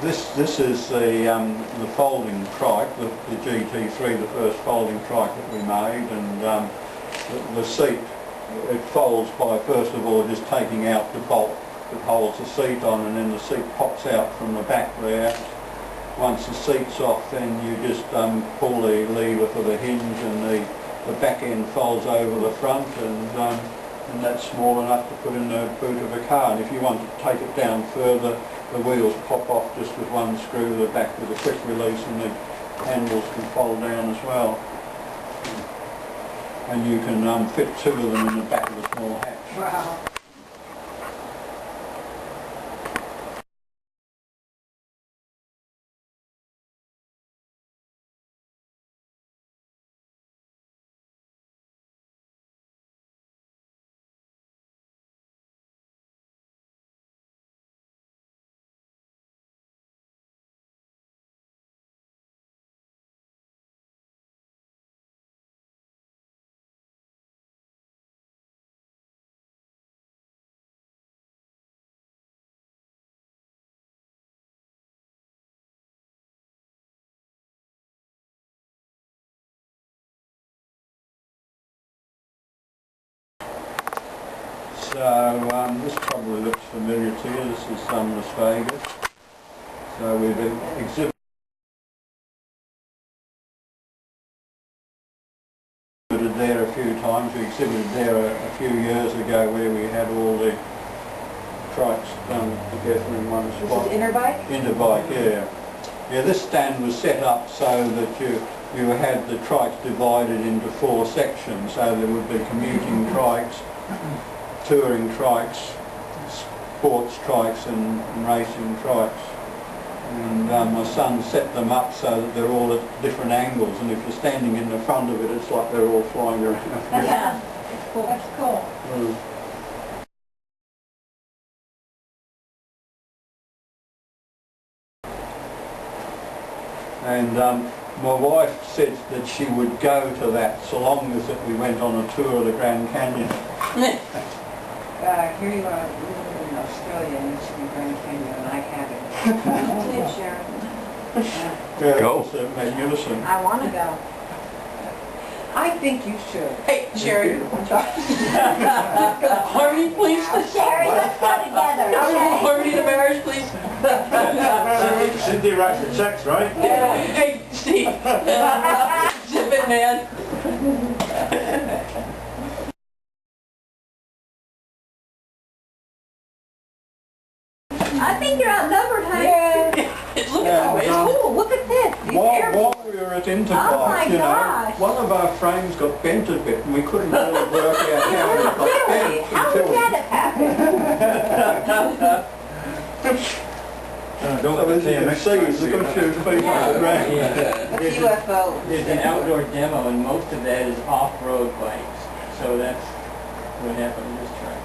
This is the folding trike, the GT3, the first folding trike that we made, and the seat, it folds by first of all just taking out the bolt that holds the seat on, and then the seat pops out from the back there. Once the seat's off, then you just pull the lever for the hinge, and the back end folds over the front, and that's small enough to put in the boot of a car. And if you want to take it down further, the wheels pop off just with one screw, the back with a quick release, and the handles can fold down as well. And you can fit two of them in the back of a small hatch. Wow. So this probably looks familiar to you. This is Las Vegas. So we've exhibited there a few times. We exhibited there a few years ago where we had all the trikes done together in one spot. This is Interbike? Interbike, yeah. Yeah, this stand was set up so that you had the trikes divided into four sections, so there would be commuting trikes, touring trikes, sports trikes and racing trikes. And my son set them up so that they're all at different angles, and if you're standing in the front of it, it's like they're all flying around. Yeah, that's cool. That's cool. And my wife said that she would go to that so long as that we went on a tour of the Grand Canyon. Here you are living in Australia and it's in Grand Canyon, and I haven't. Please, Sharon. Yeah, Go. It's magnificent. I want to go. I think you should. Hey, Sherry. Harmony, please. Sherry, let's go together, okay? Harmony to marriage, please. Cindy writes the checks, right? Hey, Steve. Zip it, man. I think you're outnumbered, honey. Look at Yeah, how it's Cool, look at this. These While we were at Interbike, Oh my you know, gosh. one of our frames got bent a bit, and we couldn't really work out how it got Really? bent How until did that happen? Don't so as you can see, it's a good few feet off the ground. A UFO. There's an outdoor demo, and most of that is off-road bikes. So that's what happened in this track.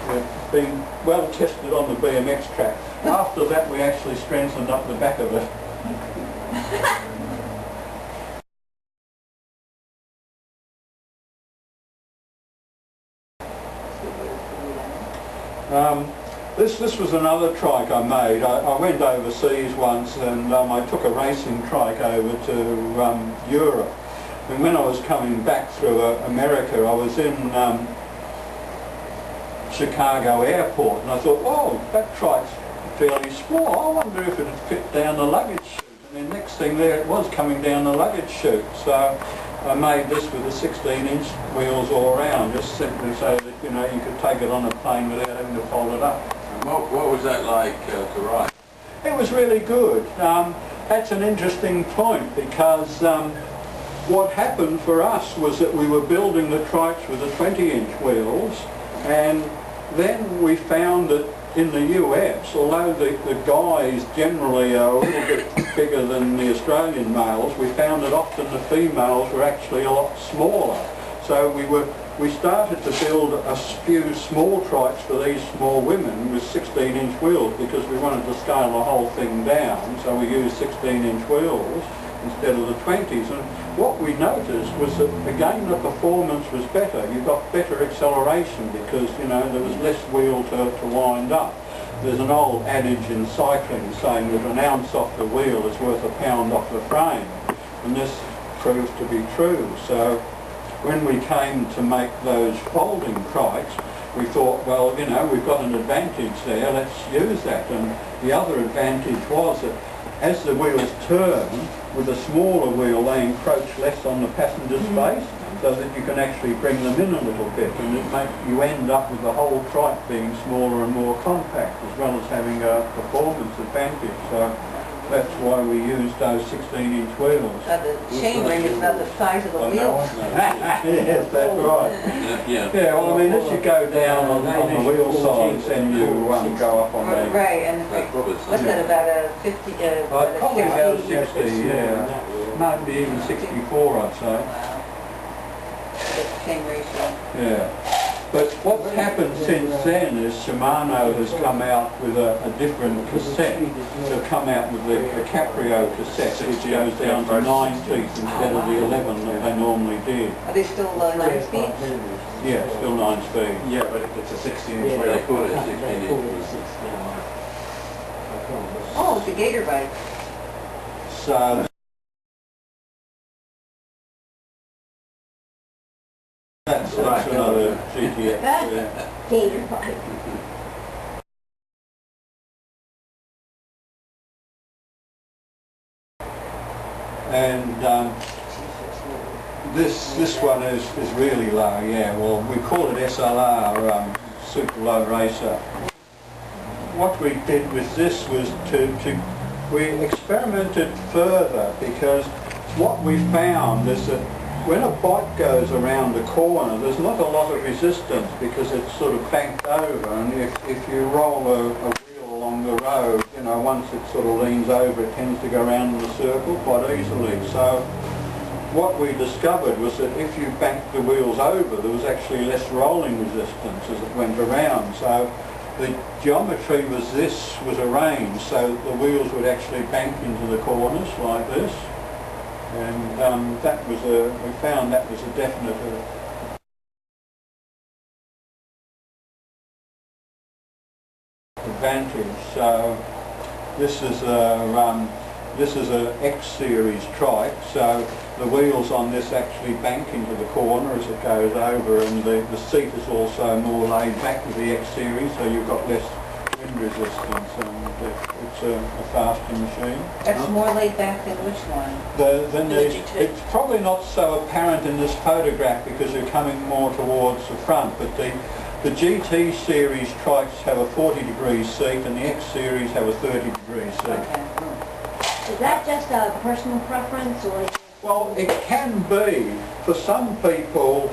It's been well tested on the BMX track. After that, we actually strengthened up the back of it. This was another trike I made. I went overseas once, and I took a racing trike over to Europe. And when I was coming back through America, I was in Chicago airport, and I thought, oh, that trike's fairly small. I wonder if it'd fit down the luggage chute. And the next thing there it was coming down the luggage chute. So I made this with the 16-inch wheels all around, just simply so that you could take it on a plane without having to fold it up. And what was that like to ride? It was really good. That's an interesting point, because what happened for us was that we were building the trikes with the 20-inch wheels, and then we found that in the US, although the guys generally are a little bit bigger than the Australian males, we found that often the females were actually a lot smaller. So we started to build a few small trikes for these small women with 16-inch wheels, because we wanted to scale the whole thing down. So we used 16-inch wheels instead of the 20s. And what we noticed was that, again, the performance was better. You got better acceleration because, there was less wheel to wind up. there's an old adage in cycling saying that an ounce off the wheel is worth a pound off the frame, and this proved to be true. So when we came to make those folding trikes, we thought, well, you know, we've got an advantage there, let's use that. And the other advantage was that as the wheels turn, with a smaller wheel they encroach less on the passenger space, so that you can actually bring them in a little bit, and you end up with the whole trike being smaller and more compact, as well as having a performance advantage. So that's why we used those 16-inch wheels. So the chain ring is about the size of the wheel. Yes, that's right. Yeah, well, I mean, as you go down on the wheel size, then you go up on the... Right, and what's that, about a 50? Probably about 60, yeah. Maybe even 64, I'd say. Chain ratio. Yeah. But what's happened since then is Shimano has come out with a different cassette. They've come out with the Caprio cassette, which goes down to 9 feet instead of the 11 that they normally did. Are they still 9 speed? Yeah, still 9 speed. Yeah, but it's a 16-inch wheel. They call it a 16-inch. Oh, it's a gator bike. So that's another GTX. Yeah. Gator bike. And this one is really low, yeah. Well, we call it SLR, Super Low Racer. What we did with this was we experimented further, because what we found is that when a bike goes around the corner, there's not a lot of resistance because it's sort of banked over, and if you roll a wheel along the road, you know, once it sort of leans over, it tends to go around in a circle quite easily. So what we discovered was that if you banked the wheels over, there was actually less rolling resistance as it went around. So the geometry was arranged so that the wheels would actually bank into the corners like this. And we found that was a definite advantage. So this is a X series trike. So the wheels on this actually bank into the corner as it goes over, and the seat is also more laid back with the X series, so you've got less wind resistance, and it's a faster machine. That's more laid back than which one? It's probably not so apparent in this photograph because you're coming more towards the front, but the GT series trikes have a 40-degree seat, and the X series have a 30-degree seat. Okay. Is that just a personal preference, or? Well, it can be. For some people,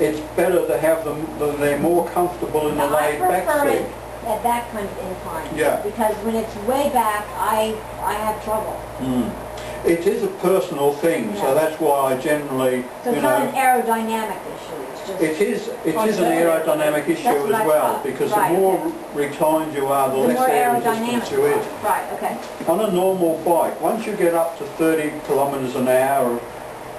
it's better to have them, they're more comfortable in the laid back seat. At that kind of incline. Yeah. Because when it's way back, I have trouble. It is a personal thing, Yeah. so that's why I generally, So it's not an aerodynamic issue, it's just... It is an aerodynamic issue That's what as I well, thought. because Right, the more okay. reclined you are, the more less air resistance you is. aerodynamic. Right, okay. On a normal bike, once you get up to 30 kilometres an hour,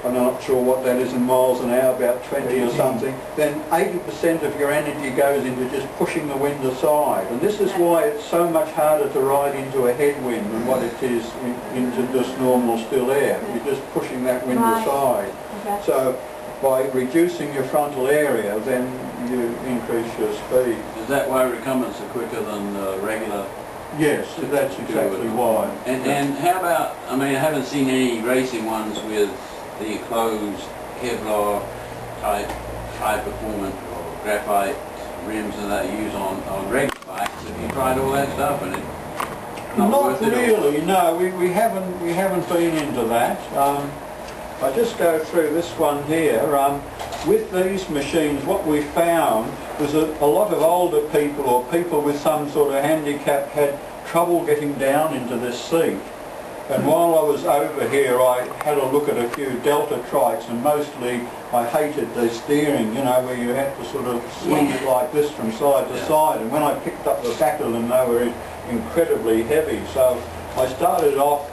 I'm not sure what that is in miles an hour, about 20 or something, then 80% of your energy goes into just pushing the wind aside. And this is why it's so much harder to ride into a headwind than what it is into just normal still air. You're just pushing that wind aside. Okay. So by reducing your frontal area, then you increase your speed. Is that why recumbents are quicker than regular? Yes, that's exactly why. And how about, I mean, I haven't seen any racing ones with the enclosed Kevlar type high performance or graphite rims and that you use on regular bikes. Have you tried all that stuff? And it's not really, no. We haven't been into that. I just go through this one here. With these machines, what we found was that a lot of older people or people with some sort of handicap had trouble getting down into this seat. And while I was over here, I had a look at a few Delta trikes, and mostly I hated the steering, you know, where you had to sort of swing it like this from side to side. And when I picked up the back of them, they were incredibly heavy. So I started off